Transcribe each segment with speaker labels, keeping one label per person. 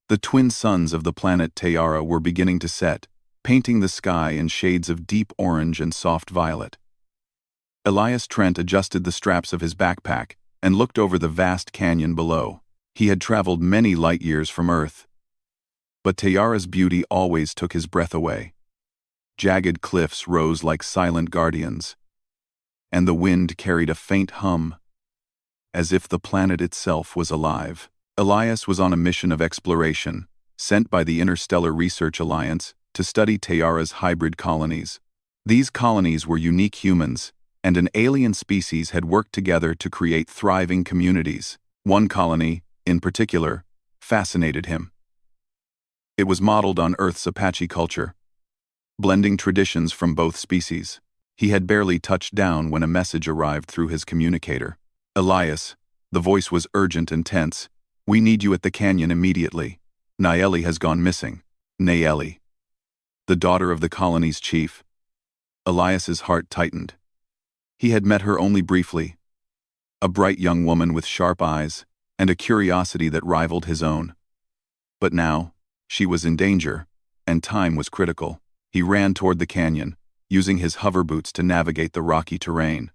Speaker 1: The twin suns of the planet Tayara were beginning to set, painting the sky in shades of deep orange and soft violet. Elias Trent adjusted the straps of his backpack and looked over the vast canyon below. He had traveled many light years from Earth. But Tayara's beauty always took his breath away. Jagged cliffs rose like silent guardians, and the wind carried a faint hum, as if the planet itself was alive. Elias was on a mission of exploration, sent by the Interstellar Research Alliance to study Tayara's hybrid colonies. These colonies were unique humans, and an alien species had worked together to create thriving communities. One colony, in particular, fascinated him. It was modeled on Earth's Apache culture, blending traditions from both species. He had barely touched down when a message arrived through his communicator. "Elias," the voice was urgent and tense, "we need you at the canyon immediately. Nayeli has gone missing." Nayeli, the daughter of the colony's chief. Elias's heart tightened. He had met her only briefly. A bright young woman with sharp eyes and a curiosity that rivaled his own. But now, she was in danger, and time was critical. He ran toward the canyon, using his hover boots to navigate the rocky terrain.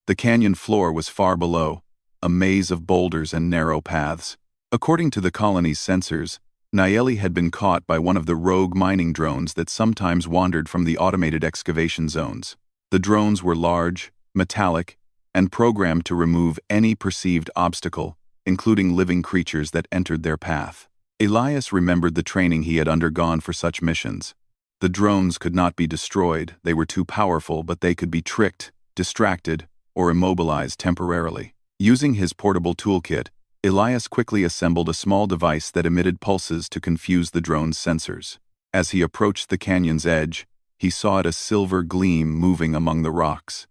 Speaker 1: The canyon floor was far below, a maze of boulders and narrow paths. According to the colony's sensors, Nayeli had been caught by one of the rogue mining drones that sometimes wandered from the automated excavation zones. The drones were large, metallic, and programmed to remove any perceived obstacle, including living creatures that entered their path. Elias remembered the training he had undergone for such missions. The drones could not be destroyed, they were too powerful, but they could be tricked, distracted, or immobilized temporarily. Using his portable toolkit, Elias quickly assembled a small device that emitted pulses to confuse the drone's sensors. As he approached the canyon's edge, he saw a silver gleam moving among the rocks.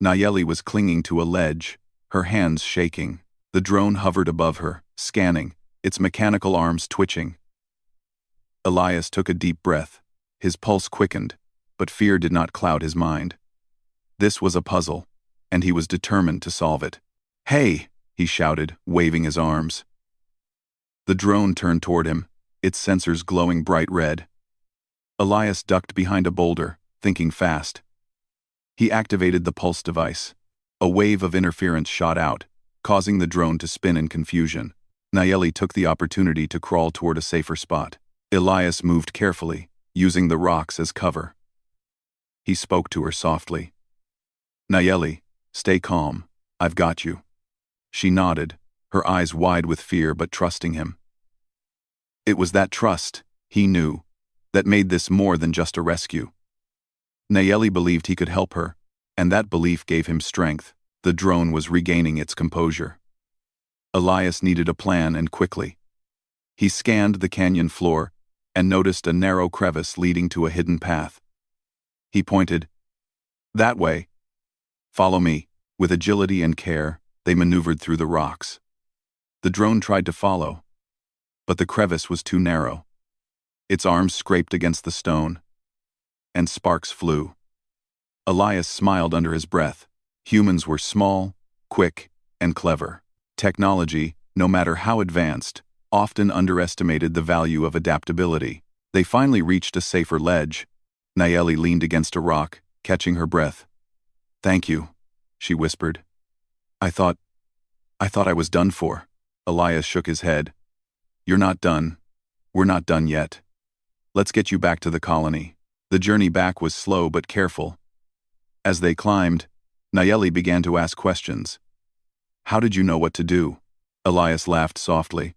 Speaker 1: Nayeli was clinging to a ledge, her hands shaking. The drone hovered above her, scanning, its mechanical arms twitching. Elias took a deep breath. His pulse quickened, but fear did not cloud his mind. This was a puzzle, and he was determined to solve it. "Hey!" he shouted, waving his arms. The drone turned toward him, its sensors glowing bright red. Elias ducked behind a boulder, thinking fast. He activated the pulse device. A wave of interference shot out, causing the drone to spin in confusion. Nayeli took the opportunity to crawl toward a safer spot. Elias moved carefully, using the rocks as cover. He spoke to her softly. "Nayeli, stay calm. I've got you." She nodded, her eyes wide with fear but trusting him. It was that trust, he knew, that made this more than just a rescue. Nayeli believed he could help her, and that belief gave him strength. The drone was regaining its composure. Elias needed a plan, and quickly. He scanned the canyon floor and noticed a narrow crevice leading to a hidden path. He pointed. "That way. Follow me." With agility and care, they maneuvered through the rocks. The drone tried to follow, but the crevice was too narrow. Its arms scraped against the stone, and sparks flew. Elias smiled under his breath. Humans were small, quick, and clever. Technology, no matter how advanced, often underestimated the value of adaptability. They finally reached a safer ledge. Nayeli leaned against a rock, catching her breath. "Thank you," she whispered. I thought I was done for." Elias shook his head. "You're not done. We're not done yet. Let's get you back to the colony." The journey back was slow but careful. As they climbed, Nayeli began to ask questions. "How did you know what to do?" Elias laughed softly.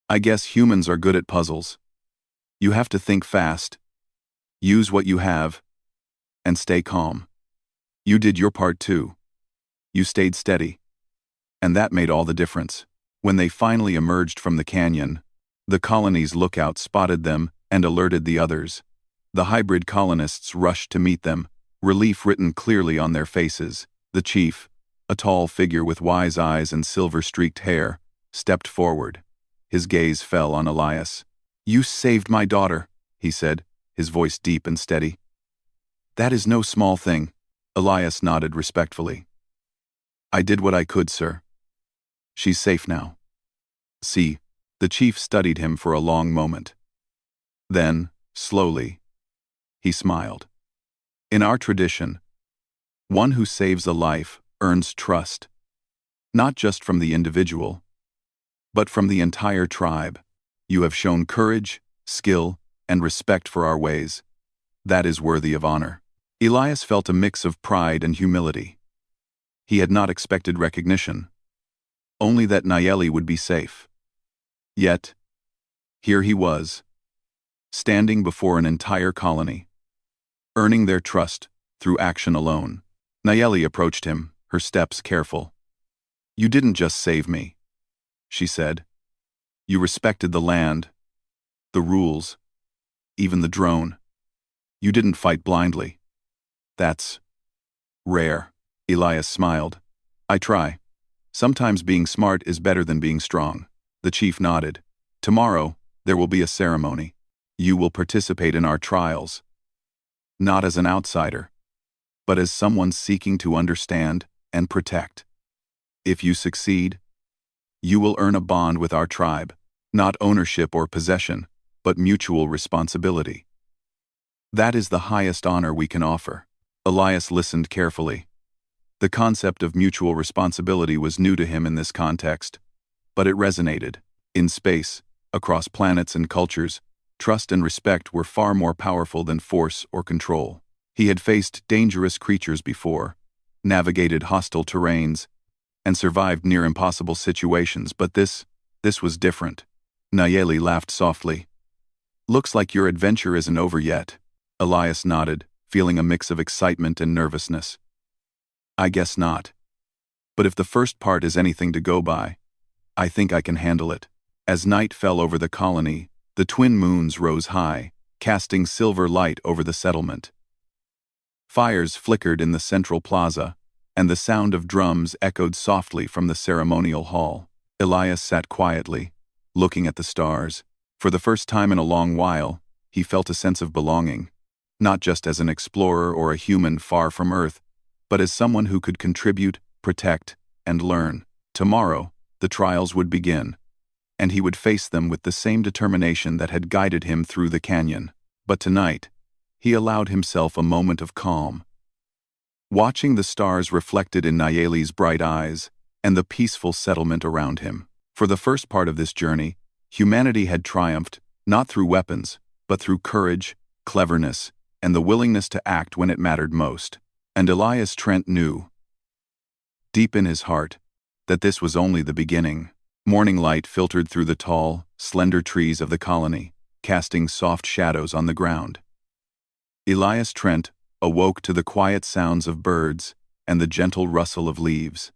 Speaker 1: "I guess humans are good at puzzles. You have to think fast, use what you have, and stay calm. You did your part too. You stayed steady. And that made all the difference." When they finally emerged from the canyon, the colony's lookout spotted them and alerted the others. The hybrid colonists rushed to meet them, relief written clearly on their faces. The chief, a tall figure with wise eyes and silver-streaked hair, stepped forward. His gaze fell on Elias. "You saved my daughter," he said, his voice deep and steady. "That is no small thing." Elias nodded respectfully. "I did what I could, sir. She's safe now. See, The chief studied him for a long moment. Then, slowly, he smiled. In our tradition, one who saves a life earns trust, not just from the individual, but from the entire tribe. You have shown courage, skill, and respect for our ways. That is worthy of honor. Elias felt a mix of pride and humility. He had not expected recognition, only that Nayeli would be safe. Yet, here he was, standing before an entire colony, earning their trust through action alone. Nayeli approached him, her steps careful. "You didn't just save me," she said. "You respected the land, the rules, even the drone. You didn't fight blindly. That's rare." Elias smiled. "I try. Sometimes being smart is better than being strong." The chief nodded. "Tomorrow, there will be a ceremony. You will participate in our trials. Not as an outsider, but as someone seeking to understand and protect. If you succeed, you will earn a bond with our tribe, not ownership or possession, but mutual responsibility. That is the highest honor we can offer." Elias listened carefully. The concept of mutual responsibility was new to him in this context, but it resonated. In space, across planets and cultures, trust and respect were far more powerful than force or control. He had faced dangerous creatures before, navigated hostile terrains, and survived near impossible situations, but this was different. Nayeli laughed softly. "Looks like your adventure isn't over yet." Elias nodded, feeling a mix of excitement and nervousness. "I guess not. But if the first part is anything to go by, I think I can handle it." As night fell over the colony, the twin moons rose high, casting silver light over the settlement. Fires flickered in the central plaza, and the sound of drums echoed softly from the ceremonial hall. Elias sat quietly, looking at the stars. For the first time in a long while, he felt a sense of belonging, not just as an explorer or a human far from Earth, but as someone who could contribute, protect, and learn. Tomorrow, the trials would begin, and he would face them with the same determination that had guided him through the canyon. But tonight, he allowed himself a moment of calm. Watching the stars reflected in Nayeli's bright eyes and the peaceful settlement around him. For the first part of this journey, humanity had triumphed, not through weapons, but through courage, cleverness, and the willingness to act when it mattered most. And Elias Trent knew, deep in his heart, that this was only the beginning. Morning light filtered through the tall, slender trees of the colony, casting soft shadows on the ground. Elias Trent awoke to the quiet sounds of birds and the gentle rustle of leaves.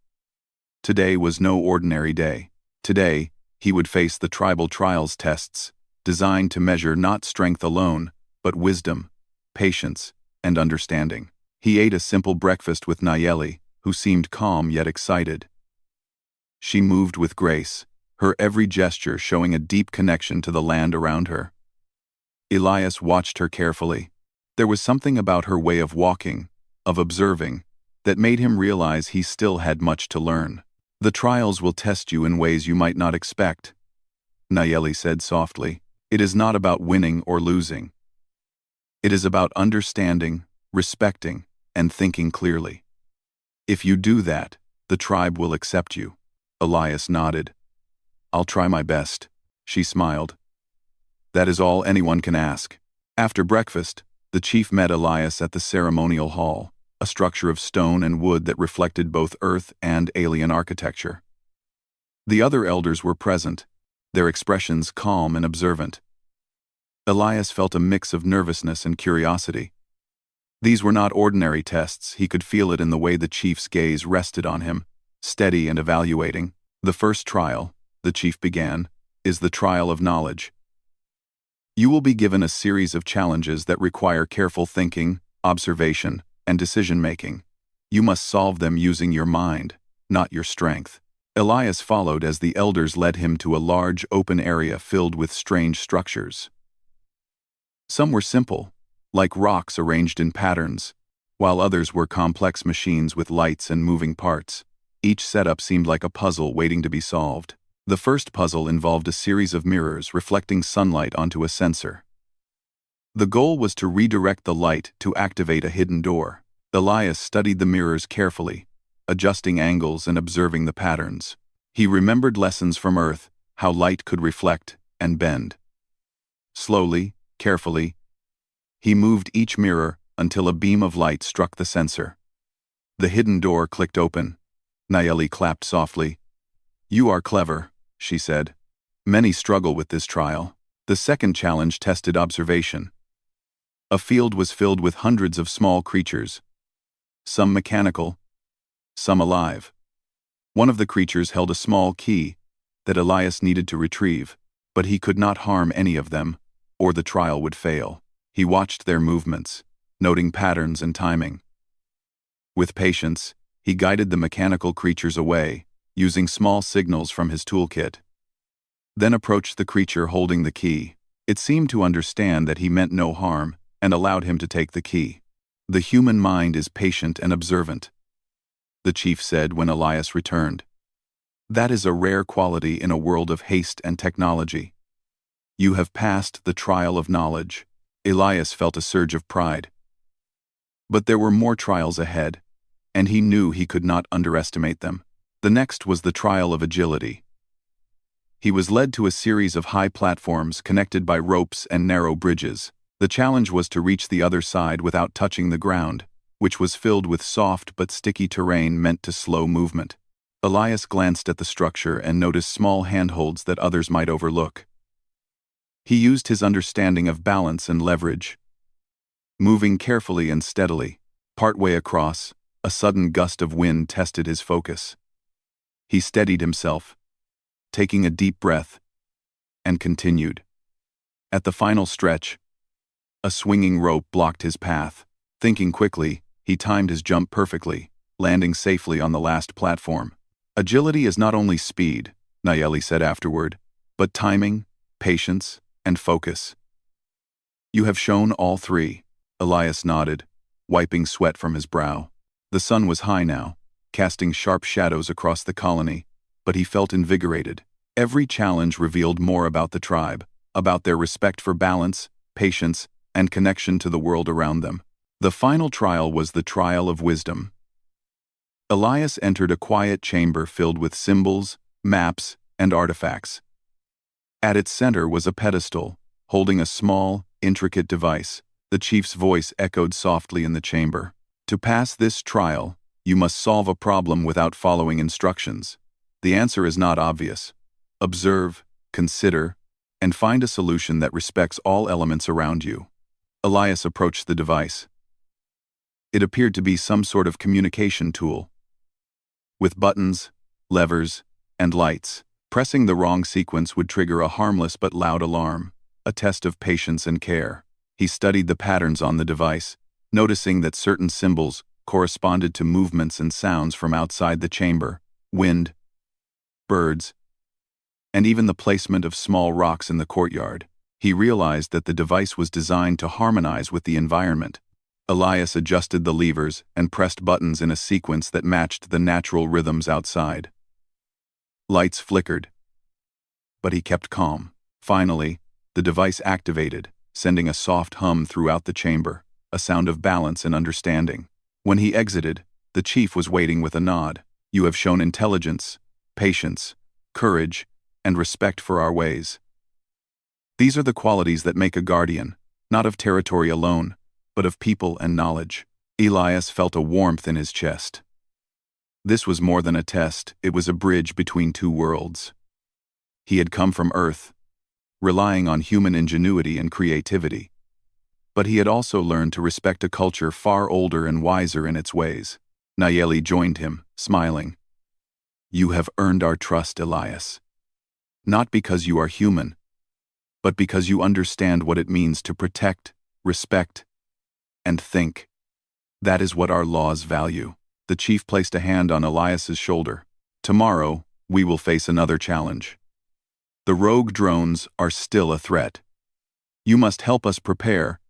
Speaker 1: Today was no ordinary day. Today, he would face the tribal trials tests, designed to measure not strength alone, but wisdom, patience, and understanding. He ate a simple breakfast with Nayeli, who seemed calm yet excited. She moved with grace, her every gesture showing a deep connection to the land around her. Elias watched her carefully. There was something about her way of walking, of observing, that made him realize he still had much to learn. "The trials will test you in ways you might not expect," Nayeli said softly. "It is not about winning or losing. It is about understanding, respecting, and thinking clearly. If you do that, the tribe will accept you." Elias nodded. "I'll try my best," she smiled. "That is all anyone can ask." After breakfast, the chief met Elias at the ceremonial hall, a structure of stone and wood that reflected both Earth and alien architecture. The other elders were present, their expressions calm and observant. Elias felt a mix of nervousness and curiosity. These were not ordinary tests. He could feel it in the way the chief's gaze rested on him, steady and evaluating. "The first trial," the chief began, "is the trial of knowledge. You will be given a series of challenges that require careful thinking, observation, and decision-making. You must solve them using your mind, not your strength." Elias followed as the elders led him to a large open area filled with strange structures. Some were simple, like rocks arranged in patterns, while others were complex machines with lights and moving parts. Each setup seemed like a puzzle waiting to be solved. The first puzzle involved a series of mirrors reflecting sunlight onto a sensor. The goal was to redirect the light to activate a hidden door. Elias studied the mirrors carefully, adjusting angles and observing the patterns. He remembered lessons from Earth, how light could reflect and bend. Slowly, carefully, he moved each mirror until a beam of light struck the sensor. The hidden door clicked open. Nayeli clapped softly. "You are clever," she said. "Many struggle with this trial." The second challenge tested observation. A field was filled with hundreds of small creatures, some mechanical, some alive. One of the creatures held a small key that Elias needed to retrieve, but he could not harm any of them, or the trial would fail. He watched their movements, noting patterns and timing. With patience, he guided the mechanical creatures away, using small signals from his toolkit. Then approached the creature holding the key. It seemed to understand that he meant no harm, and allowed him to take the key. "The human mind is patient and observant," the chief said when Elias returned. "That is a rare quality in a world of haste and technology. You have passed the trial of knowledge." Elias felt a surge of pride. But there were more trials ahead, and he knew he could not underestimate them. The next was the trial of agility. He was led to a series of high platforms connected by ropes and narrow bridges. The challenge was to reach the other side without touching the ground, which was filled with soft but sticky terrain meant to slow movement. Elias glanced at the structure and noticed small handholds that others might overlook. He used his understanding of balance and leverage. Moving carefully and steadily, partway across, a sudden gust of wind tested his focus. He steadied himself, taking a deep breath, and continued. At the final stretch, a swinging rope blocked his path. Thinking quickly, he timed his jump perfectly, landing safely on the last platform. "Agility is not only speed," Nayeli said afterward, "but timing, patience, and focus. You have shown all three." Elias nodded, wiping sweat from his brow. The sun was high now, casting sharp shadows across the colony, but he felt invigorated. Every challenge revealed more about the tribe, about their respect for balance, patience, and connection to the world around them. The final trial was the trial of wisdom. Elias entered a quiet chamber filled with symbols, maps, and artifacts. At its center was a pedestal, holding a small, intricate device. The chief's voice echoed softly in the chamber. "To pass this trial, you must solve a problem without following instructions. The answer is not obvious. Observe, consider, and find a solution that respects all elements around you." Elias approached the device. It appeared to be some sort of communication tool, with buttons, levers, and lights. Pressing the wrong sequence would trigger a harmless but loud alarm, a test of patience and care. He studied the patterns on the device, noticing that certain symbols corresponded to movements and sounds from outside the chamber: wind, birds, and even the placement of small rocks in the courtyard. He realized that the device was designed to harmonize with the environment. Elias adjusted the levers and pressed buttons in a sequence that matched the natural rhythms outside. Lights flickered, but he kept calm. Finally, the device activated, sending a soft hum throughout the chamber, a sound of balance and understanding. When he exited, the chief was waiting with a nod. "You have shown intelligence, patience, courage, and respect for our ways. These are the qualities that make a guardian, not of territory alone, but of people and knowledge." Elias felt a warmth in his chest. This was more than a test, it was a bridge between two worlds. He had come from Earth, relying on human ingenuity and creativity. But he had also learned to respect a culture far older and wiser in its ways. Nayeli joined him, smiling. "You have earned our trust, Elias. Not because you are human, but because you understand what it means to protect, respect, and think. That is what our laws value." The chief placed a hand on Elias's shoulder. "Tomorrow, we will face another challenge. The rogue drones are still a threat. You must help us prepare,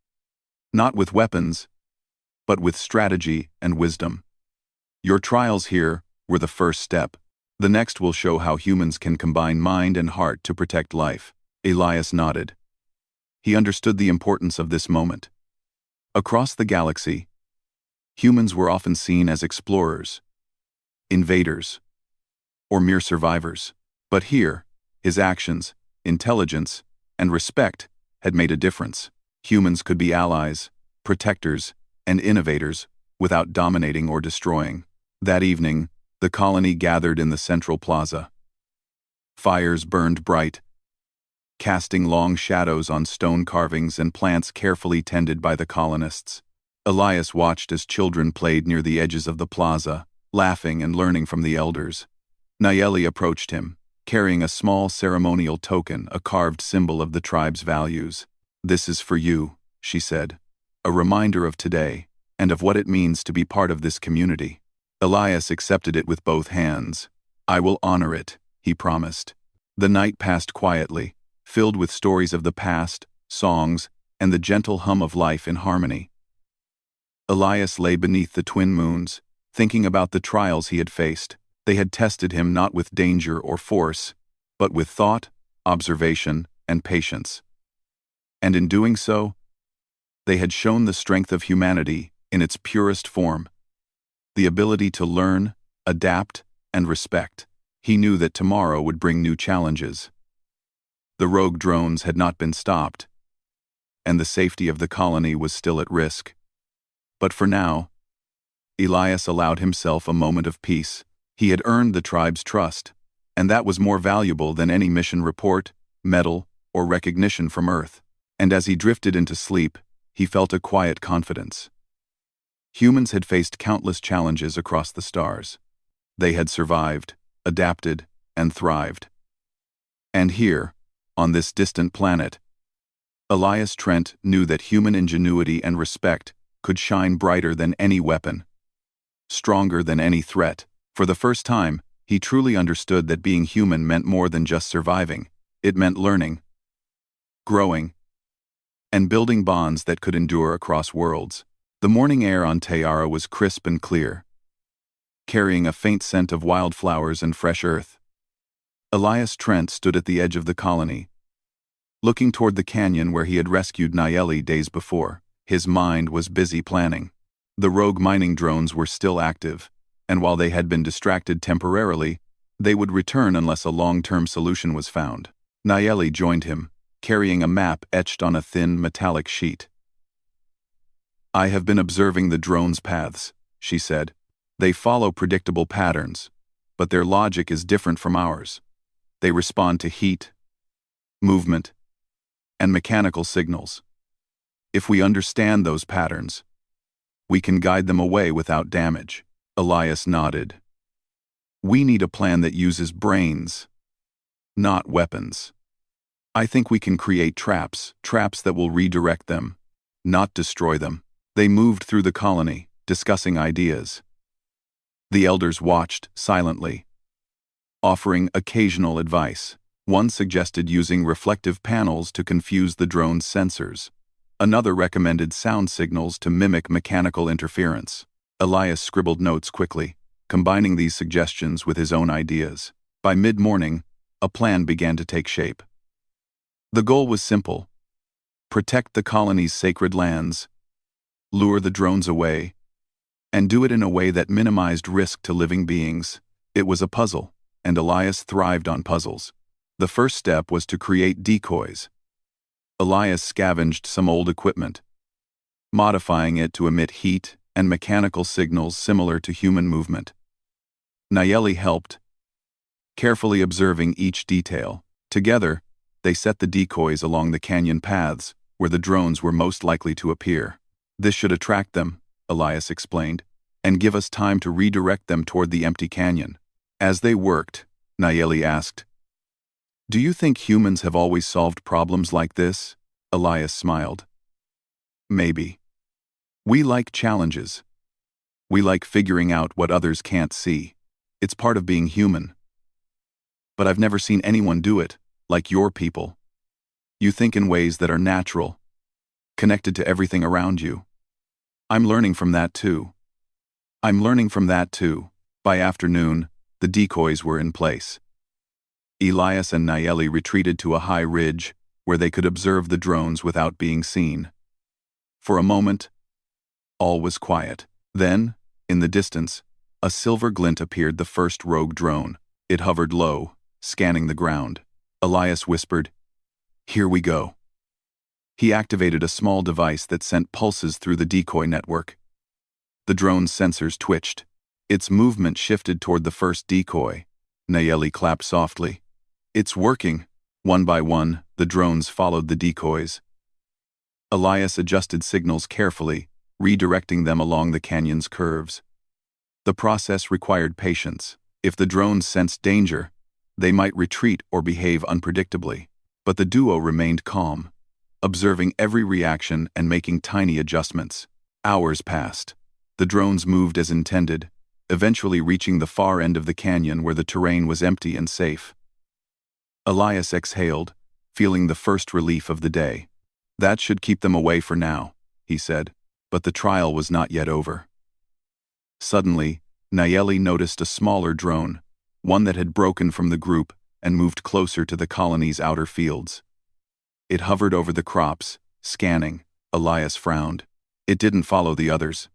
Speaker 1: not with weapons, but with strategy and wisdom. Your trials here were the first step. The next will show how humans can combine mind and heart to protect life. Elias nodded. He understood the importance of this moment. Across the galaxy, humans were often seen as explorers, invaders, or mere survivors. But here, his actions, intelligence, and respect had made a difference. Humans could be allies, protectors, and innovators without dominating or destroying. That evening, the colony gathered in the central plaza. Fires burned bright, casting long shadows on stone carvings and plants carefully tended by the colonists. Elias watched as children played near the edges of the plaza, laughing and learning from the elders. Nayeli approached him, carrying a small ceremonial token, a carved symbol of the tribe's values. "This is for you," she said, "a reminder of today, and of what it means to be part of this community." Elias accepted it with both hands. "I will honor it," he promised. The night passed quietly, filled with stories of the past, songs, and the gentle hum of life in harmony. Elias lay beneath the twin moons, thinking about the trials he had faced. They had tested him not with danger or force, but with thought, observation, and patience. And in doing so, they had shown the strength of humanity in its purest form, the ability to learn, adapt, and respect. He knew that tomorrow would bring new challenges. The rogue drones had not been stopped, and the safety of the colony was still at risk. But for now, Elias allowed himself a moment of peace. He had earned the tribe's trust, and that was more valuable than any mission report, medal, or recognition from Earth. And as he drifted into sleep, he felt a quiet confidence. Humans had faced countless challenges across the stars. They had survived, adapted, and thrived. And here, on this distant planet, Elias Trent knew that human ingenuity and respect could shine brighter than any weapon, stronger than any threat. For the first time, he truly understood that being human meant more than just surviving. It meant learning, growing, and building bonds that could endure across worlds. The morning air on Tayara was crisp and clear, carrying a faint scent of wildflowers and fresh earth. Elias Trent stood at the edge of the colony, looking toward the canyon where he had rescued Nayeli days before. His mind was busy planning. The rogue mining drones were still active, and while they had been distracted temporarily, they would return unless a long-term solution was found. Nayeli joined him, carrying a map etched on a thin metallic sheet. "I have been observing the drones' paths," she said. "They follow predictable patterns, but their logic is different from ours. They respond to heat, movement, and mechanical signals. If we understand those patterns, we can guide them away without damage." Elias nodded. "We need a plan that uses brains, not weapons. I think we can create traps that will redirect them, not destroy them." They moved through the colony, discussing ideas. The elders watched silently, offering occasional advice. One suggested using reflective panels to confuse the drone's sensors. Another recommended sound signals to mimic mechanical interference. Elias scribbled notes quickly, combining these suggestions with his own ideas. By mid-morning, a plan began to take shape. The goal was simple: protect the colony's sacred lands, lure the drones away, and do it in a way that minimized risk to living beings. It was a puzzle, and Elias thrived on puzzles. The first step was to create decoys. Elias scavenged some old equipment, modifying it to emit heat and mechanical signals similar to human movement. Nayeli helped, carefully observing each detail. Together, they set the decoys along the canyon paths where the drones were most likely to appear. "This should attract them," Elias explained, "and give us time to redirect them toward the empty canyon." As they worked, Nayeli asked, "Do you think humans have always solved problems like this?" Elias smiled. "Maybe. We like challenges. We like figuring out what others can't see. It's part of being human. But I've never seen anyone do it like your people. You think in ways that are natural, connected to everything around you. I'm learning from that too. By afternoon, The decoys were in place. Elias and Nayeli retreated to a high ridge where they could observe the drones without being seen. For a moment, all was quiet. Then, in the distance, a silver glint appeared, the first rogue drone. It hovered low, scanning the ground. Elias whispered, "Here we go." He activated a small device that sent pulses through the decoy network. The drone's sensors twitched. Its movement shifted toward the first decoy. Nayeli clapped softly. "It's working." One by one, the drones followed the decoys. Elias adjusted signals carefully, redirecting them along the canyon's curves. The process required patience. If the drones sensed danger, they might retreat or behave unpredictably. But the duo remained calm, observing every reaction and making tiny adjustments. Hours passed. The drones moved as intended, eventually reaching the far end of the canyon where the terrain was empty and safe. Elias exhaled, feeling the first relief of the day. "That should keep them away for now," he said, but the trial was not yet over. Suddenly, Nayeli noticed a smaller drone, one that had broken from the group and moved closer to the colony's outer fields. It hovered over the crops, scanning. Elias frowned. It didn't follow the others.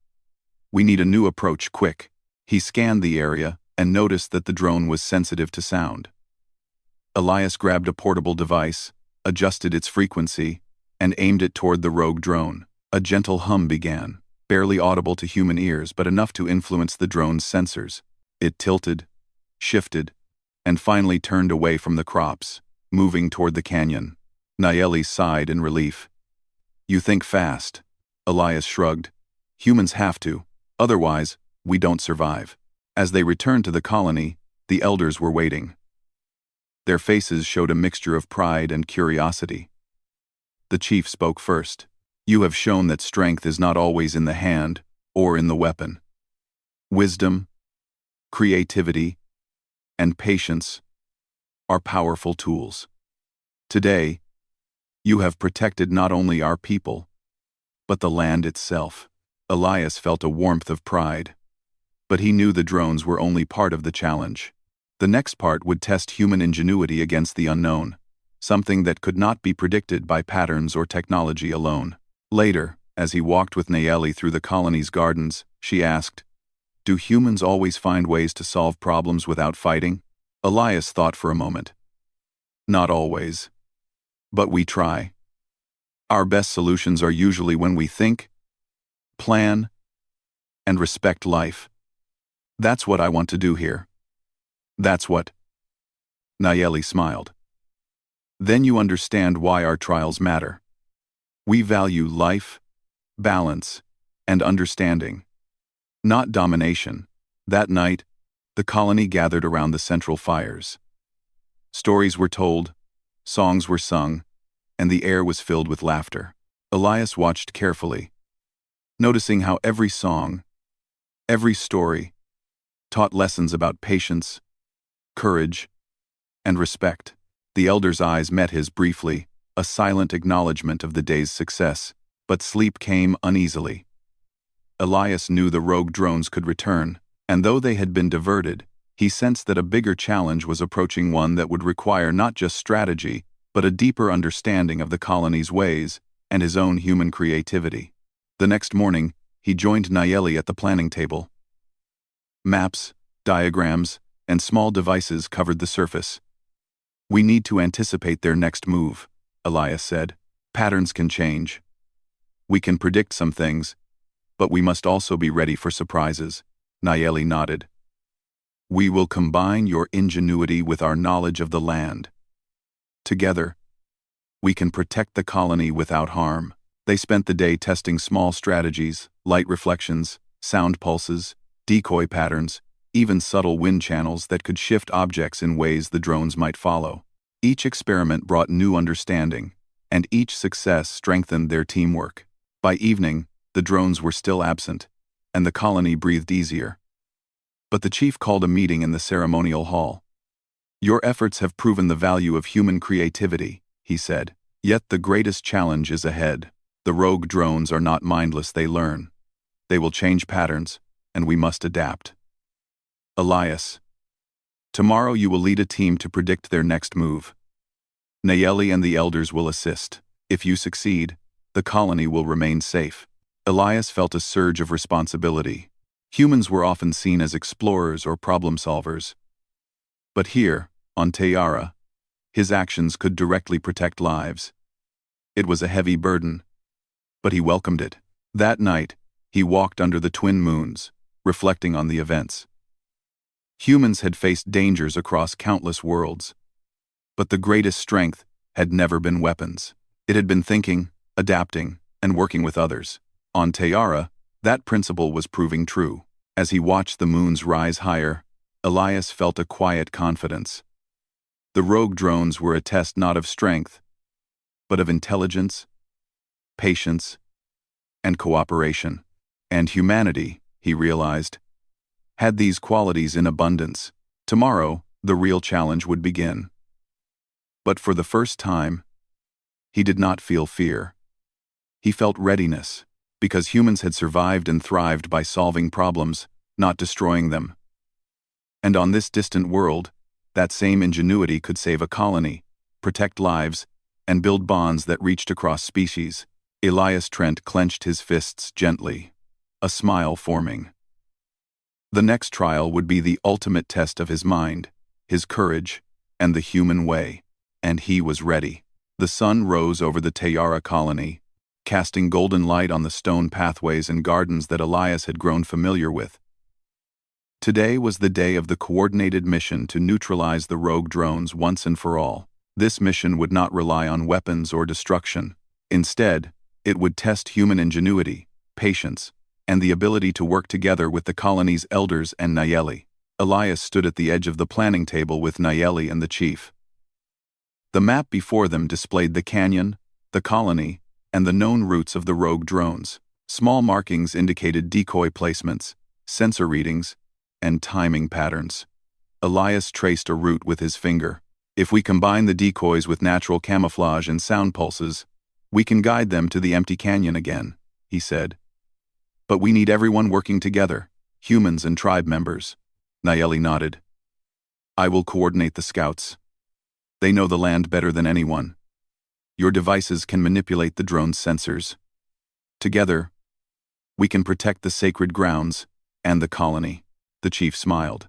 Speaker 1: "We need a new approach, quick." He scanned the area and noticed that the drone was sensitive to sound. Elias grabbed a portable device, adjusted its frequency, and aimed it toward the rogue drone. A gentle hum began, barely audible to human ears but enough to influence the drone's sensors. It tilted, shifted, and finally turned away from the crops, moving toward the canyon. Nayeli sighed in relief. "You think fast." Elias shrugged. "Humans have to. Otherwise, we don't survive." As they returned to the colony, the elders were waiting. Their faces showed a mixture of pride and curiosity. The chief spoke first. "You have shown that strength is not always in the hand or in the weapon. Wisdom, creativity, and patience are powerful tools. Today, you have protected not only our people, but the land itself." Elias felt a warmth of pride. But he knew the drones were only part of the challenge. The next part would test human ingenuity against the unknown, something that could not be predicted by patterns or technology alone. Later, as he walked with Nayeli through the colony's gardens, she asked, "Do humans always find ways to solve problems without fighting?" Elias thought for a moment. "Not always. But we try. Our best solutions are usually when we think, plan, and respect life. That's what I want to do here." "That's what..." Nayeli smiled. "Then you understand why our trials matter. We value life, balance, and understanding, not domination." That night, the colony gathered around the central fires. Stories were told, songs were sung, and the air was filled with laughter. Elias watched carefully, noticing how every song, every story, taught lessons about patience, courage, and respect. The elder's eyes met his briefly, a silent acknowledgement of the day's success, but sleep came uneasily. Elias knew the rogue drones could return, and though they had been diverted, he sensed that a bigger challenge was approaching, one that would require not just strategy, but a deeper understanding of the colony's ways and his own human creativity. The next morning, he joined Nayeli at the planning table. Maps, diagrams, and small devices covered the surface. "We need to anticipate their next move," Elias said. "Patterns can change. We can predict some things, but we must also be ready for surprises." Nayeli nodded. "We will combine your ingenuity with our knowledge of the land. Together, we can protect the colony without harm." They spent the day testing small strategies, light reflections, sound pulses, decoy patterns, even subtle wind channels that could shift objects in ways the drones might follow. Each experiment brought new understanding, and each success strengthened their teamwork. By evening, the drones were still absent, and the colony breathed easier. But the chief called a meeting in the ceremonial hall. "Your efforts have proven the value of human creativity," he said. "Yet the greatest challenge is ahead. The rogue drones are not mindless, they learn. They will change patterns, and we must adapt." Elias, Tomorrow you will lead a team to predict their next move. Nayeli and the elders will assist. If you succeed, the colony will remain safe. Elias felt a surge of responsibility. Humans were often seen as explorers or problem solvers. But here, on Tayara, his actions could directly protect lives. It was a heavy burden, but he welcomed it. That night, he walked under the twin moons, reflecting on the events. Humans had faced dangers across countless worlds, but the greatest strength had never been weapons. It had been thinking, adapting, and working with others. On Tayara, that principle was proving true. As he watched the moons rise higher, Elias felt a quiet confidence. The rogue drones were a test not of strength, but of intelligence, patience, and cooperation. And humanity, he realized, had these qualities in abundance. Tomorrow, the real challenge would begin. But for the first time, he did not feel fear. He felt readiness, because humans had survived and thrived by solving problems, not destroying them. And on this distant world, that same ingenuity could save a colony, protect lives, and build bonds that reached across species. Elias Trent clenched his fists gently, a smile forming. The next trial would be the ultimate test of his mind, his courage, and the human way. And he was ready. The sun rose over the Tayara colony, casting golden light on the stone pathways and gardens that Elias had grown familiar with. Today was the day of the coordinated mission to neutralize the rogue drones once and for all. This mission would not rely on weapons or destruction. Instead, it would test human ingenuity, patience, and the ability to work together with the colony's elders and Nayeli. Elias stood at the edge of the planning table with Nayeli and the chief. The map before them displayed the canyon, the colony, and the known routes of the rogue drones. Small markings indicated decoy placements, sensor readings, and timing patterns. Elias traced a route with his finger. If we combine the decoys with natural camouflage and sound pulses, we can guide them to the empty canyon again, he said. But we need everyone working together, humans and tribe members. Nayeli nodded. I will coordinate the scouts. They know the land better than anyone. Your devices can manipulate the drone's sensors. Together, we can protect the sacred grounds and the colony. The chief smiled.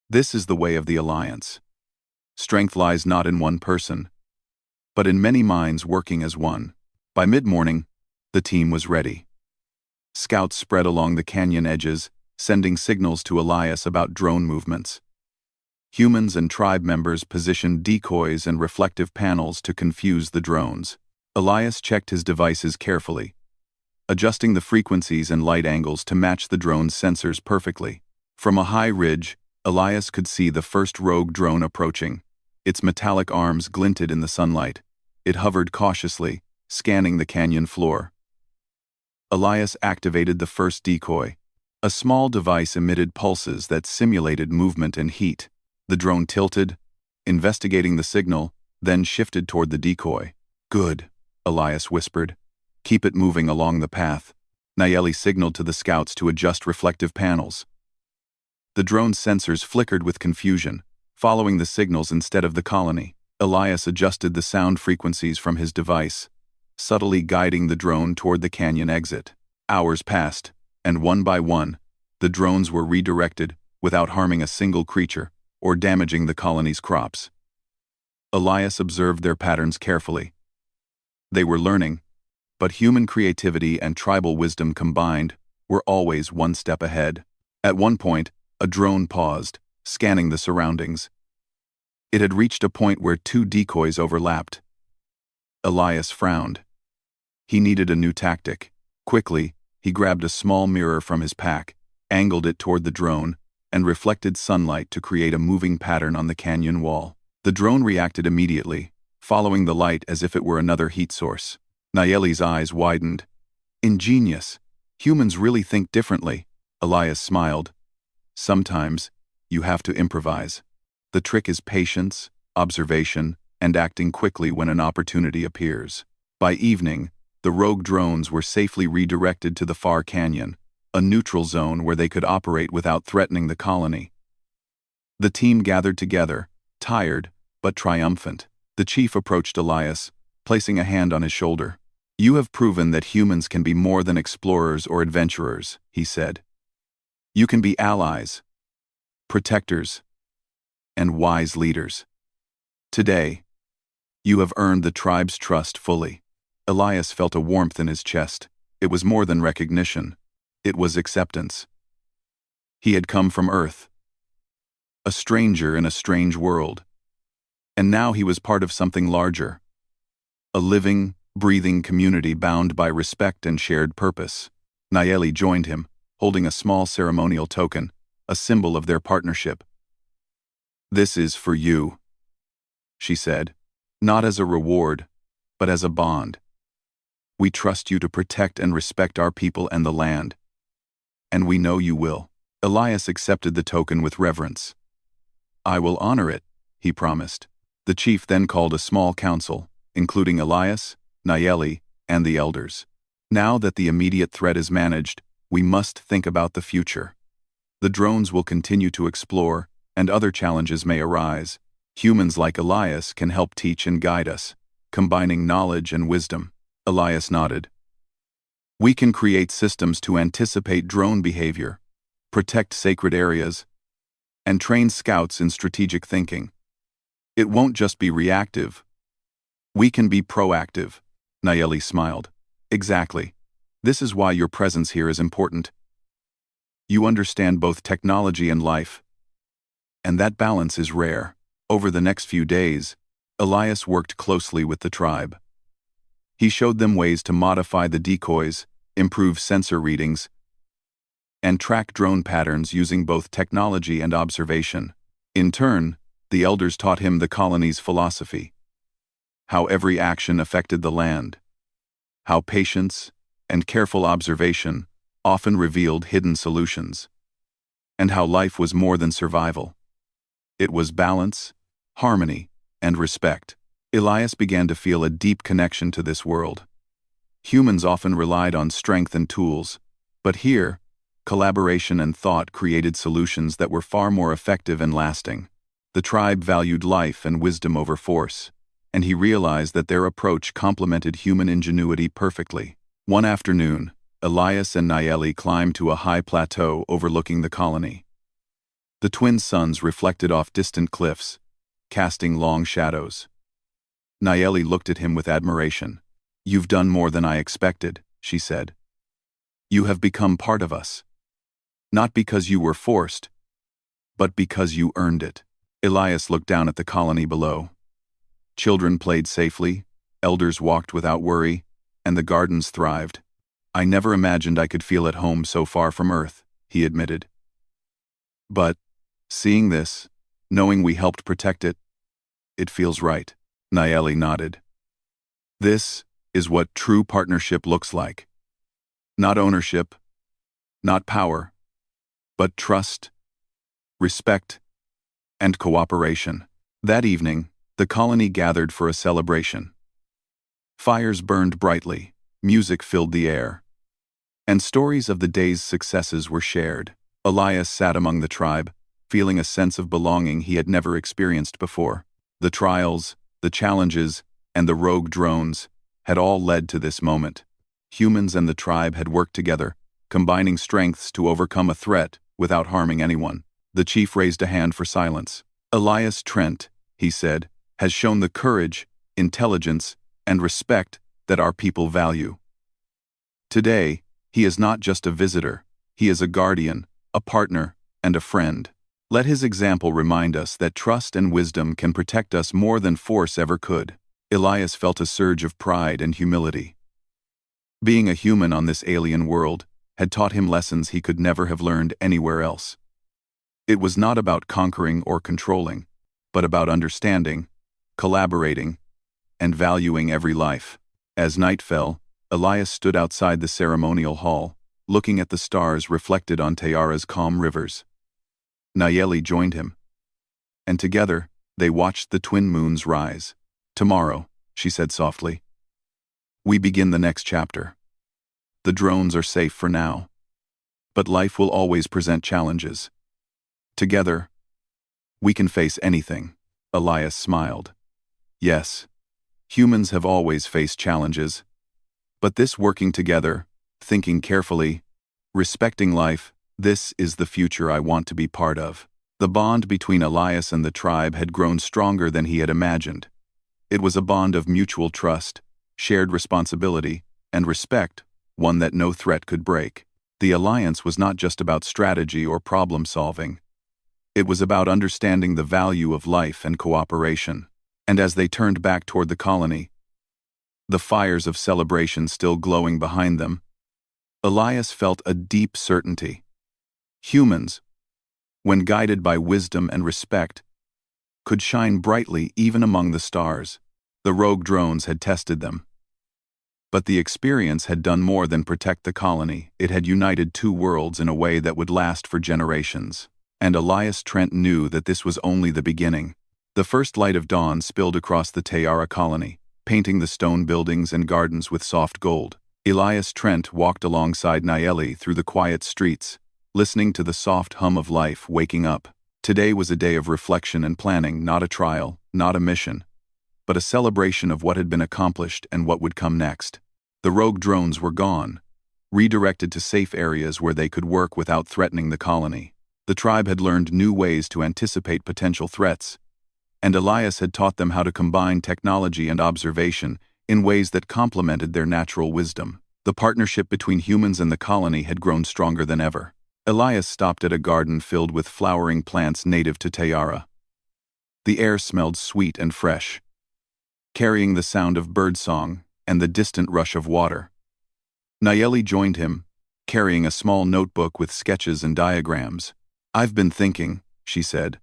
Speaker 1: This is the way of the alliance. Strength lies not in one person, but in many minds working as one. By mid-morning, the team was ready. Scouts spread along the canyon edges, sending signals to Elias about drone movements. Humans and tribe members positioned decoys and reflective panels to confuse the drones. Elias checked his devices carefully, adjusting the frequencies and light angles to match the drone's sensors perfectly. From a high ridge, Elias could see the first rogue drone approaching. Its metallic arms glinted in the sunlight. It hovered cautiously, scanning the canyon floor. Elias activated the first decoy. A small device emitted pulses that simulated movement and heat. The drone tilted, investigating the signal, then shifted toward the decoy. Good, Elias whispered. Keep it moving along the path. Nayeli signaled to the scouts to adjust reflective panels. The drone's sensors flickered with confusion, following the signals instead of the colony. Elias adjusted the sound frequencies from his device, subtly guiding the drone toward the canyon exit. Hours passed, and one by one, the drones were redirected without harming a single creature or damaging the colony's crops. Elias observed their patterns carefully. They were learning, but human creativity and tribal wisdom combined were always one step ahead. At one point, a drone paused, scanning the surroundings. It had reached a point where two decoys overlapped. Elias frowned. He needed a new tactic. Quickly, he grabbed a small mirror from his pack, angled it toward the drone, and reflected sunlight to create a moving pattern on the canyon wall. The drone reacted immediately, following the light as if it were another heat source. Nayeli's eyes widened. Ingenious. Humans really think differently. Elias smiled. Sometimes, you have to improvise. The trick is patience, observation, and acting quickly when an opportunity appears. By evening, the rogue drones were safely redirected to the far canyon, a neutral zone where they could operate without threatening the colony. The team gathered together, tired, but triumphant. The chief approached Elias, placing a hand on his shoulder. "You have proven that humans can be more than explorers or adventurers," he said. "You can be allies, protectors, and wise leaders. Today, you have earned the tribe's trust fully." Elias felt a warmth in his chest. It was more than recognition. It was acceptance. He had come from Earth, a stranger in a strange world. And now he was part of something larger. A living, breathing community bound by respect and shared purpose. Nayeli joined him, holding a small ceremonial token, a symbol of their partnership. "This is for you," she said, "not as a reward, but as a bond. We trust you to protect and respect our people and the land. And we know you will." Elias accepted the token with reverence. "I will honor it," he promised. The chief then called a small council, including Elias, Nayeli, and the elders. "Now that the immediate threat is managed, we must think about the future. The drones will continue to explore, and other challenges may arise. Humans like Elias can help teach and guide us, combining knowledge and wisdom." Elias nodded. "We can create systems to anticipate drone behavior, protect sacred areas, and train scouts in strategic thinking. It won't just be reactive. We can be proactive." Nayeli smiled. "Exactly. This is why your presence here is important. You understand both technology and life. And that balance is rare." Over the next few days, Elias worked closely with the tribe. He showed them ways to modify the decoys, improve sensor readings, and track drone patterns using both technology and observation. In turn, the elders taught him the colony's philosophy. How every action affected the land. How patience and careful observation often revealed hidden solutions. And how life was more than survival. It was balance, harmony, and respect. Elias began to feel a deep connection to this world. Humans often relied on strength and tools, but here, collaboration and thought created solutions that were far more effective and lasting. The tribe valued life and wisdom over force, and he realized that their approach complemented human ingenuity perfectly. One afternoon, Elias and Nayeli climbed to a high plateau overlooking the colony. The twin suns reflected off distant cliffs, casting long shadows. Nayeli looked at him with admiration. "You've done more than I expected," she said. "You have become part of us. Not because you were forced, but because you earned it." Elias looked down at the colony below. Children played safely, elders walked without worry, and the gardens thrived. "I never imagined I could feel at home so far from Earth," he admitted. "But, seeing this, knowing we helped protect it, it feels right." Nayeli nodded. "This is what true partnership looks like. Not ownership, not power, but trust, respect, and cooperation." That evening, the colony gathered for a celebration. Fires burned brightly, music filled the air, and stories of the day's successes were shared. Elias sat among the tribe, feeling a sense of belonging he had never experienced before. The trials, the challenges, and the rogue drones had all led to this moment. Humans and the tribe had worked together, combining strengths to overcome a threat without harming anyone. The chief raised a hand for silence. "Elias Trent," he said, "has shown the courage, intelligence, and respect that our people value. Today, he is not just a visitor, he is a guardian, a partner, and a friend. Let his example remind us that trust and wisdom can protect us more than force ever could." Elias felt a surge of pride and humility. Being a human on this alien world had taught him lessons he could never have learned anywhere else. It was not about conquering or controlling, but about understanding, collaborating, and valuing every life. As night fell, Elias stood outside the ceremonial hall, looking at the stars reflected on Tayara's calm rivers. Nayeli joined him, and together, they watched the twin moons rise. "Tomorrow," she said softly, "we begin the next chapter. The drones are safe for now, but life will always present challenges. Together, We can face anything. Elias smiled. Yes, humans have always faced challenges. But this working together, thinking carefully, respecting life, this is the future I want to be part of. The bond between Elias and the tribe had grown stronger than he had imagined. It was a bond of mutual trust, shared responsibility, and respect, one that no threat could break. The alliance was not just about strategy or problem solving. It was about understanding the value of life and cooperation. And as they turned back toward the colony, the fires of celebration still glowing behind them, Elias felt a deep certainty. Humans, when guided by wisdom and respect, could shine brightly even among the stars. The rogue drones had tested them. But the experience had done more than protect the colony. It had united two worlds in a way that would last for generations. And Elias Trent knew that this was only the beginning. The first light of dawn spilled across the Tayara colony, painting the stone buildings and gardens with soft gold. Elias Trent walked alongside Nayeli through the quiet streets, listening to the soft hum of life waking up. Today was a day of reflection and planning, not a trial, not a mission, but a celebration of what had been accomplished and what would come next. The rogue drones were gone, redirected to safe areas where they could work without threatening the colony. The tribe had learned new ways to anticipate potential threats, and Elias had taught them how to combine technology and observation in ways that complemented their natural wisdom. The partnership between humans and the colony had grown stronger than ever. Elias stopped at a garden filled with flowering plants native to Tayara. The air smelled sweet and fresh, carrying the sound of birdsong and the distant rush of water. Nayeli joined him, carrying a small notebook with sketches and diagrams. "I've been thinking," she said,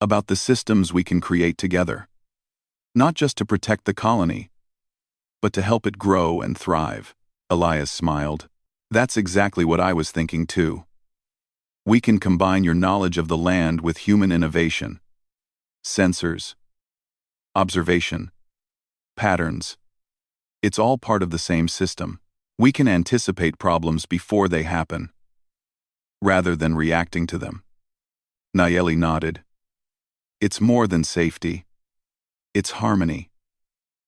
Speaker 1: "about the systems we can create together. Not just to protect the colony, but to help it grow and thrive." Elias smiled. "That's exactly what I was thinking too. We can combine your knowledge of the land with human innovation. Sensors, observation, patterns. It's all part of the same system. We can anticipate problems before they happen, rather than reacting to them." Nayeli nodded. "It's more than safety. It's harmony.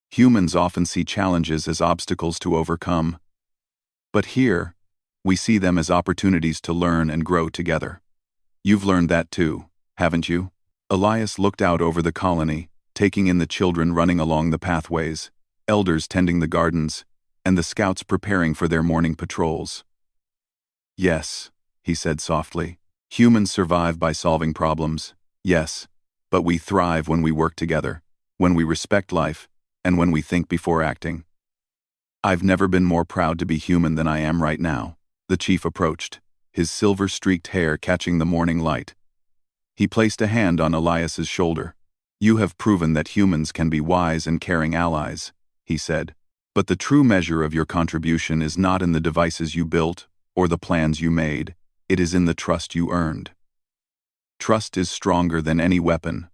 Speaker 1: Humans often see challenges as obstacles to overcome. But here, we see them as opportunities to learn and grow together. You've learned that too, haven't you?" Elias looked out over the colony, taking in the children running along the pathways, elders tending the gardens, and the scouts preparing for their morning patrols. "Yes," he said softly. "Humans survive by solving problems, yes, but we thrive when we work together, when we respect life, and when we think before acting. I've never been more proud to be human than I am right now." The chief approached, his silver-streaked hair catching the morning light. He placed a hand on Elias's shoulder. "You have proven that humans can be wise and caring allies," he said. "But the true measure of your contribution is not in the devices you built or the plans you made. It is in the trust you earned. Trust is stronger than any weapon,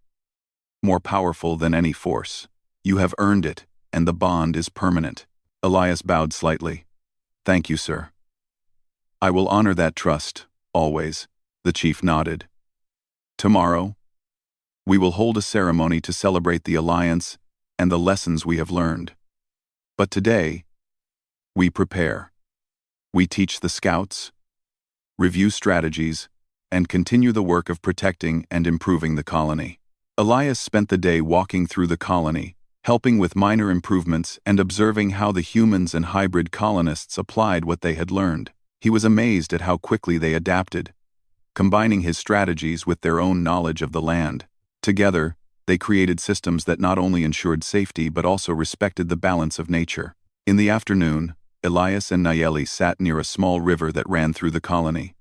Speaker 1: more powerful than any force. You have earned it, and the bond is permanent." Elias bowed slightly. "Thank you, sir." "I will honor that trust, always," the chief nodded. "Tomorrow, we will hold a ceremony to celebrate the alliance and the lessons we have learned. But today, we prepare. We teach the scouts, review strategies, and continue the work of protecting and improving the colony." Elias spent the day walking through the colony, helping with minor improvements and observing how the humans and hybrid colonists applied what they had learned. He was amazed at how quickly they adapted, combining his strategies with their own knowledge of the land. Together, they created systems that not only ensured safety but also respected the balance of nature. In the afternoon, Elias and Nayeli sat near a small river that ran through the colony.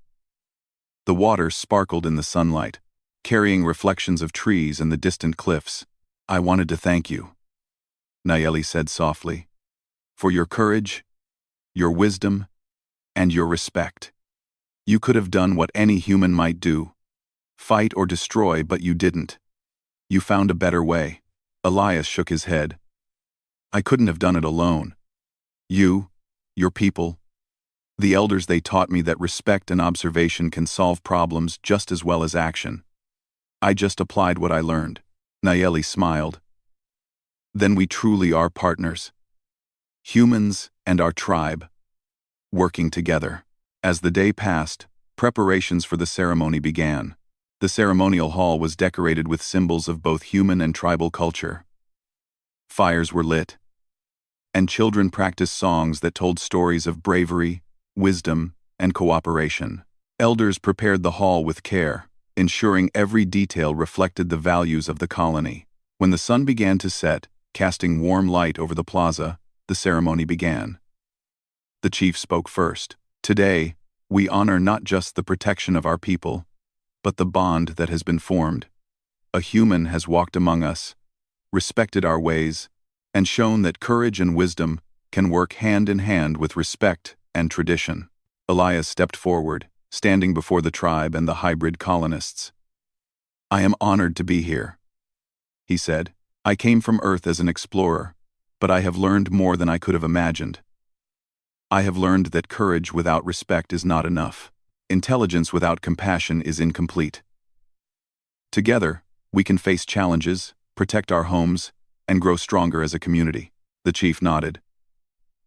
Speaker 1: The water sparkled in the sunlight, carrying reflections of trees and the distant cliffs. "I wanted to thank you," Nayeli said softly, "for your courage, your wisdom, and your respect. You could have done what any human might do, fight or destroy, but you didn't. You found a better way." Elias shook his head. "I couldn't have done it alone. You, your people, the elders, they taught me that respect and observation can solve problems just as well as action. I just applied what I learned. Nayeli smiled. Then we truly are partners. Humans and our tribe, working together. As the day passed, preparations for the ceremony began. The ceremonial hall was decorated with symbols of both human and tribal culture. Fires were lit, and children practiced songs that told stories of bravery, wisdom, and cooperation. Elders prepared the hall with care, ensuring every detail reflected the values of the colony. When the sun began to set, casting warm light over the plaza, the ceremony began. The chief spoke first. Today, we honor not just the protection of our people, but the bond that has been formed. A human has walked among us, respected our ways, and shown that courage and wisdom can work hand in hand with respect and tradition. Elias stepped forward, standing before the tribe and the hybrid colonists. I am honored to be here, he said. I came from Earth as an explorer, but I have learned more than I could have imagined. I have learned that courage without respect is not enough. Intelligence without compassion is incomplete. Together, we can face challenges, protect our homes, and grow stronger as a community. The chief nodded.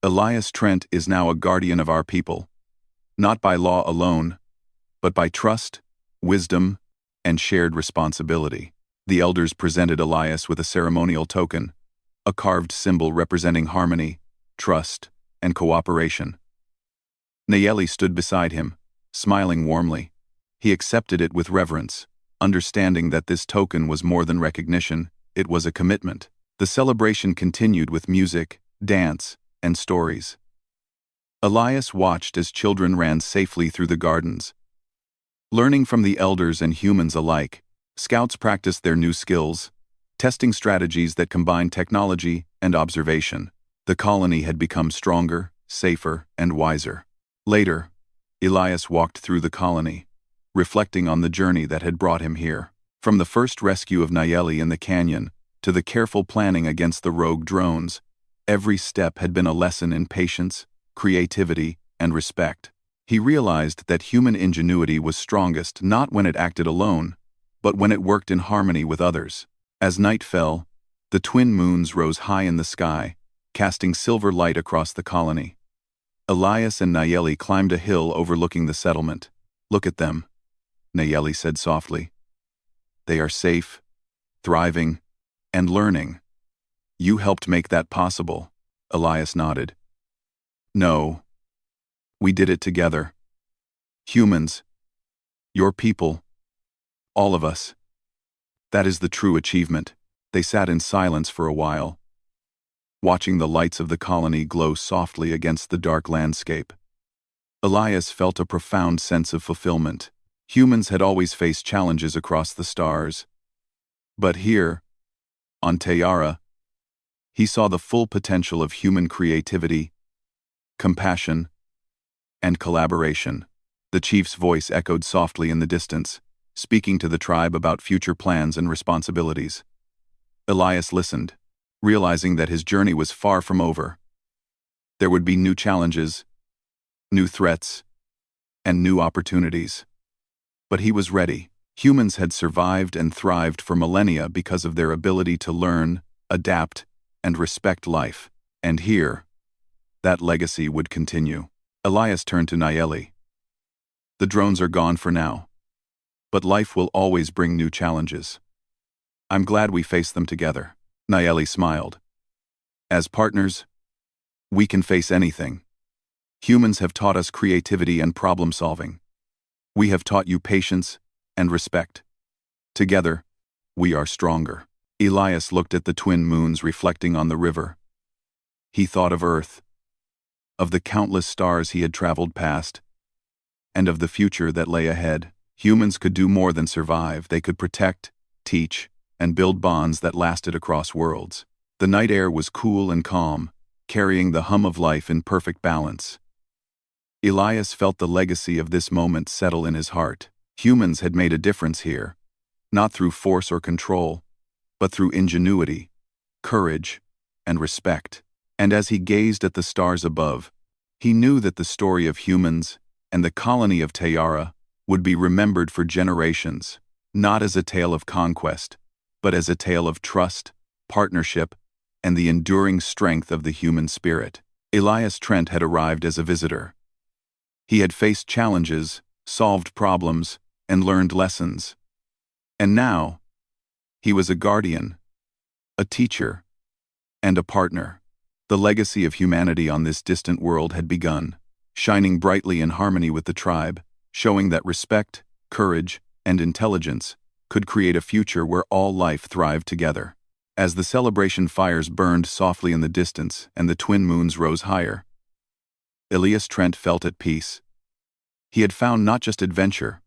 Speaker 1: Elias Trent is now a guardian of our people, not by law alone, but by trust, wisdom, and shared responsibility. The elders presented Elias with a ceremonial token, a carved symbol representing harmony, trust, and cooperation. Nayeli stood beside him, smiling warmly. He accepted it with reverence, understanding that this token was more than recognition, it was a commitment. The celebration continued with music, dance, and stories. Elias watched as children ran safely through the gardens. Learning from the elders and humans alike, scouts practiced their new skills, testing strategies that combine technology and observation. The colony had become stronger, safer, and wiser. Later, Elias walked through the colony, reflecting on the journey that had brought him here. From the first rescue of Nayeli in the canyon to the careful planning against the rogue drones, every step had been a lesson in patience, creativity, and respect. He realized that human ingenuity was strongest not when it acted alone, but when it worked in harmony with others. As night fell, the twin moons rose high in the sky, casting silver light across the colony. Elias and Nayeli climbed a hill overlooking the settlement. Look at them, Nayeli said softly. They are safe, thriving, and learning. You helped make that possible, Elias nodded. No. We did it together. Humans. Your people. All of us. That is the true achievement. They sat in silence for a while, watching the lights of the colony glow softly against the dark landscape. Elias felt a profound sense of fulfillment. Humans had always faced challenges across the stars. But here, on Tayara, he saw the full potential of human creativity, compassion, and collaboration. The chief's voice echoed softly in the distance, speaking to the tribe about future plans and responsibilities. Elias listened, realizing that his journey was far from over. There would be new challenges, new threats, and new opportunities. But he was ready. Humans had survived and thrived for millennia because of their ability to learn, adapt, and respect life. And here, that legacy would continue. Elias turned to Nayeli. The drones are gone for now, but life will always bring new challenges. I'm glad we faced them together. Nayeli smiled. As partners, we can face anything. Humans have taught us creativity and problem-solving. We have taught you patience and respect. Together, we are stronger. Elias looked at the twin moons reflecting on the river. He thought of Earth, of the countless stars he had traveled past, and of the future that lay ahead. Humans could do more than survive. They could protect, teach, and build bonds that lasted across worlds. The night air was cool and calm, carrying the hum of life in perfect balance. Elias felt the legacy of this moment settle in his heart. Humans had made a difference here, not through force or control, but through ingenuity, courage, and respect. And as he gazed at the stars above, he knew that the story of humans and the colony of Tayara would be remembered for generations. not as a tale of conquest, but as a tale of trust, partnership, and the enduring strength of the human spirit. Elias Trent had arrived as a visitor. He had faced challenges, solved problems, and learned lessons. And now, he was a guardian, a teacher, and a partner. The legacy of humanity on this distant world had begun, shining brightly in harmony with the tribe, showing that respect, courage, and intelligence could create a future where all life thrived together. As the celebration fires burned softly in the distance and the twin moons rose higher, Elias Trent felt at peace. He had found not just adventure,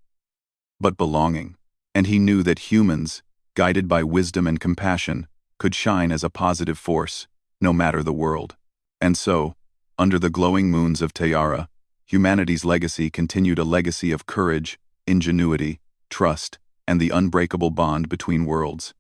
Speaker 1: but belonging, and he knew that humans, guided by wisdom and compassion, could shine as a positive force, no matter the world. And so, under the glowing moons of Tayara, humanity's legacy continued, a legacy of courage, ingenuity, trust, and the unbreakable bond between worlds.